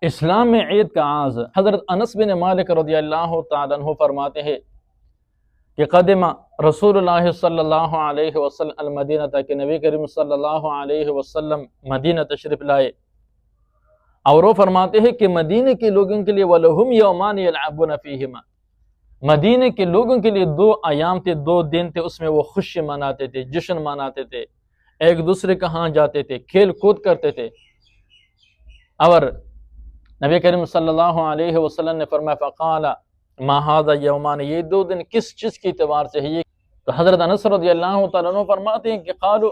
اسلام میں عید کا آغاز حضرت انس بن مالک رضی اللہ تعالیٰ عنہ فرماتے ہیں کہ قدم رسول اللہ صلی اللہ علیہ وسلم المدینہ کہ نبی کریم صلی اللہ علیہ وسلم مدینہ تشریف لائے، اور وہ فرماتے ہیں کہ مدینہ کے لوگوں کے لیے وَلَهُمْ يَوْمَانِ يَلْعَبُونَ فِيهِمَا، مدینہ کے لوگوں کے لیے 2 ایام تھے، 2 دن تھے، اس میں وہ خوشی مناتے تھے، جشن مناتے تھے، ایک دوسرے کے ہاں جاتے تھے، کھیل کود کرتے تھے۔ اور نبی کریم صلی اللہ علیہ وسلم نے فرمایا فقال ما هذا یومان، یہ 2 دن کس چیز کے اعتبار سے ہے؟ تو حضرت انس رضی اللہ تعالیٰ عنہ فرماتے ہیں کہ قالوا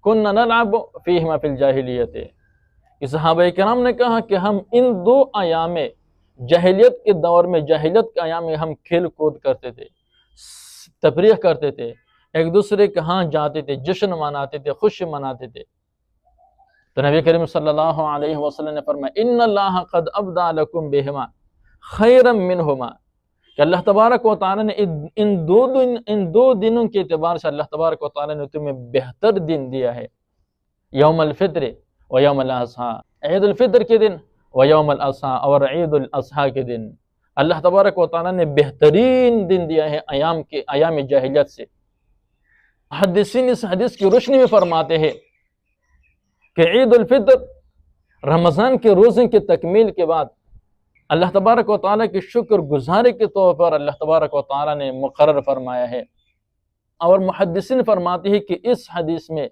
كنا نلعب فيهما في الجاہلیت، کہ صحابہ کرام نے کہا کہ ہم ان 2 ایام جاہلیت کے دور میں، جاہلیت کے ایام میں ہم کھیل کود کرتے تھے، تفریح کرتے تھے، ایک دوسرے کے ہاں جاتے تھے، جشن مناتے تھے، خوشی مناتے تھے۔ تو نبی کریم صلی اللہ علیہ وسلم نے فرمایا ان اللہ قد ابدى لکم بہما خیرا منہما، کہ اللہ تبارک و تعالی نے ان 2 دنوں کے اعتبار سے اللہ تبارک و تعالی نے تمہیں بہتر دن دیا ہے، یوم الفطر و یوم الاضحیٰ، عید الفطر کے دن و یوم الاضحیٰ، اور عید الاضحیٰ کے دن اللہ تبارک و تعالی نے بہترین دن دیا ہے ایام جاہلیت سے۔ محدثین اس حدیث کی روشنی میں فرماتے ہیں کہ عید الفطر رمضان کے روزے کی تکمیل کے بعد اللہ تبارک و تعالیٰ کی شکر گزاری کے طور پر اللہ تبارک و تعالیٰ نے مقرر فرمایا ہے۔ اور محدثین فرماتے ہیں کہ اس حدیث میں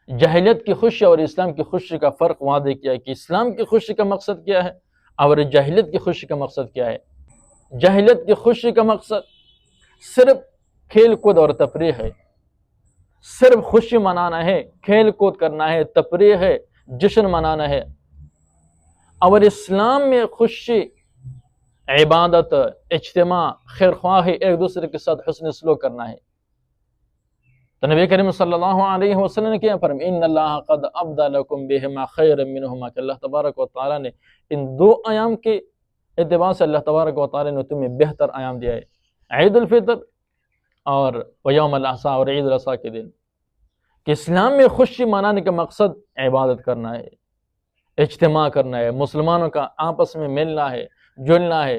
جاہلیت کی خوشی اور اسلام کی خوشی کا فرق واضح کیا ہے کہ اسلام کی خوشی کا مقصد کیا ہے اور جاہلیت کی خوشی کا مقصد کیا ہے۔ جاہلیت کی خوشی کا مقصد صرف کھیل کود اور تفریح ہے، صرف خوشی منانا ہے، کھیل کود کرنا ہے، تفریح ہے، جشن منانا ہے۔ اور اسلام میں خوشی، عبادت، اجتماع، خیر خواہی، ایک دوسرے کے ساتھ حسن سلوک کرنا ہے۔ تو نبی کریم صلی اللہ علیہ وسلم نے کیا فرمایا ان اللہ قد ابدى لکم بہما خیرا منہما، کہ اللہ تبارک و تعالیٰ نے ان 2 ایام کے اعتبار سے اللہ تبارک و تعالیٰ نے تمہیں بہتر ایام دیا ہے، عید الفطر اور یوم الاضحیٰ، اور عید الاضحیٰ کے دن۔ کہ اسلام میں خوشی منانے کا مقصد عبادت کرنا ہے، اجتماع کرنا ہے، مسلمانوں کا آپس میں ملنا ہے، جلنا ہے،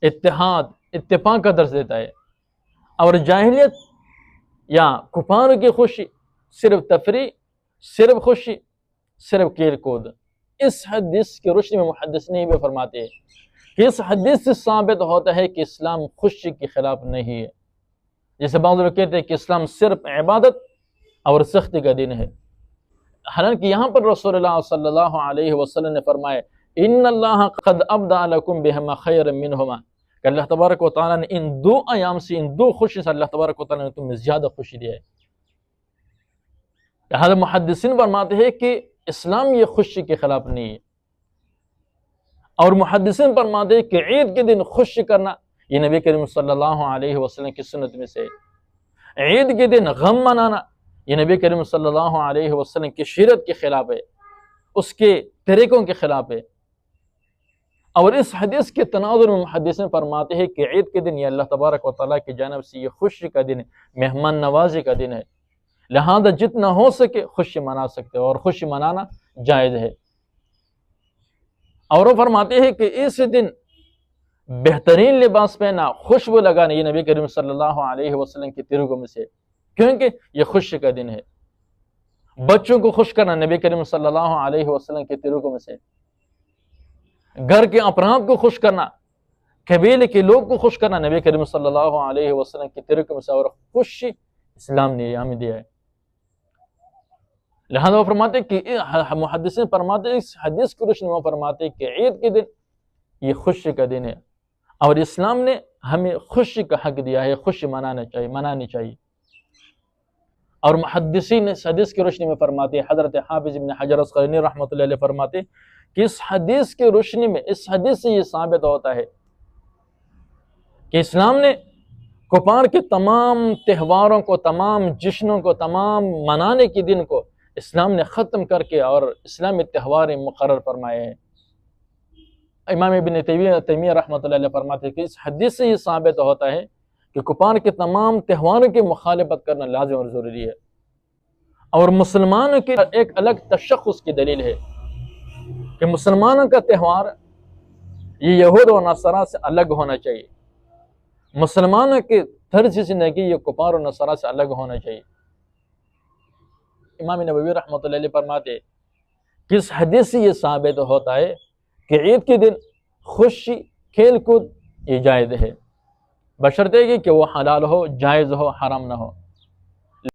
اتحاد، اتفاق کا درس دیتا ہے۔ اور جاہلیت یا کفار کی خوشی صرف تفریح، صرف خوشی، صرف کھیل کود۔ اس حدیث کی روشنی میں محدثین یہ بھی فرماتے ہیں کہ اس حدیث سے ثابت ہوتا ہے کہ اسلام خوشی کے خلاف نہیں ہے۔ جیسے بعض لوگ کہتے ہیں کہ اسلام صرف عبادت اور سختی کا دین ہے، حالانکہ یہاں پر رسول اللہ صلی اللہ علیہ وسلم نے فرمایا ان اللہ قد ابدى لکم بہما خیرا منہما، کہ اللہ تبارک و تعالیٰ نے ان 2 ایام سے، ان 2 خوشی سے اللہ تبارک و تعالیٰ نے تمہیں زیادہ خوشی دیا ہے۔ لہذا محدثین فرماتے ہیں کہ اسلام یہ خوشی کے خلاف نہیں ہے۔ اور محدثین فرماتے ہیں کہ عید کے دن خوشی کرنا یہ نبی کریم صلی اللہ علیہ وسلم کی سنت میں سے ہے، عید کے دن غم منانا یہ نبی کریم صلی اللہ علیہ وسلم کی شریعت کے خلاف ہے، اس کے طریقوں کے خلاف ہے۔ اور اس حدیث کے تناظر میں محدثین فرماتے ہیں کہ عید کے دن یہ اللہ تبارک و تعالیٰ کی جانب سے یہ خوشی کا دن ہے، مہمان نوازی کا دن ہے، لہذا جتنا ہو سکے خوشی منا سکتے ہیں، اور خوشی منانا جائز ہے۔ اور وہ فرماتے ہیں کہ اس دن بہترین لباس پہنا، خوشبو لگانا یہ نبی کریم صلی اللہ علیہ وسلم کے طریقوں میں سے، کیونکہ یہ خوشی کا دن ہے۔ بچوں کو خوش کرنا نبی کریم صلی اللہ علیہ وسلم کے طریقوں میں سے، گھر کے افراد کو خوش کرنا، قبیلے کے لوگ کو خوش کرنا نبی کریم صلی اللہ علیہ وسلم کے طریقوں میں سے، اور خوشی اسلام نے ہمیں دیا ہے۔ لہذا وہ فرماتے کہ محدثین فرماتے اس حدیث کی روشنی میں فرماتے کہ عید کے دن یہ خوشی کا دن ہے، اور اسلام نے ہمیں خوشی کا حق دیا ہے، خوشی منانی چاہیے۔ اور محدثین اس حدیث کی روشنی میں فرماتے، حضرت حافظ ابن حجر عسقلانی رحمۃ اللہ علیہ فرماتے کہ اس حدیث کی روشنی میں، اس حدیث سے یہ ثابت ہوتا ہے کہ اسلام نے کفار کے تمام تہواروں کو، تمام جشنوں کو، تمام منانے کے دن کو اسلام نے ختم کر کے اور اسلامی تہوار مقرر فرمائے ہیں۔ امام ابن تیمیہ رحمۃ اللہ علیہ فرماتے ہیں کہ اس حدیث سے یہ ثابت ہوتا ہے کہ کفار کے تمام تہواروں کی مخالفت کرنا لازم اور ضروری ہے، اور مسلمانوں کی ایک الگ تشخص کی دلیل ہے۔ کہ مسلمانوں کا تہوار یہ یہود و نصارہ سے الگ ہونا چاہیے، مسلمانوں کے طرز زندگی یہ کفار و نصارہ سے الگ ہونا چاہیے۔ امام نبوی رحمۃ اللہ علیہ فرماتے کہ اس حدیث سے یہ ثابت ہوتا ہے کہ عید کے دن خوشی کھیل کود یہ جائز ہے، بشرطے کہ وہ حلال ہو، جائز ہو، حرام نہ ہو۔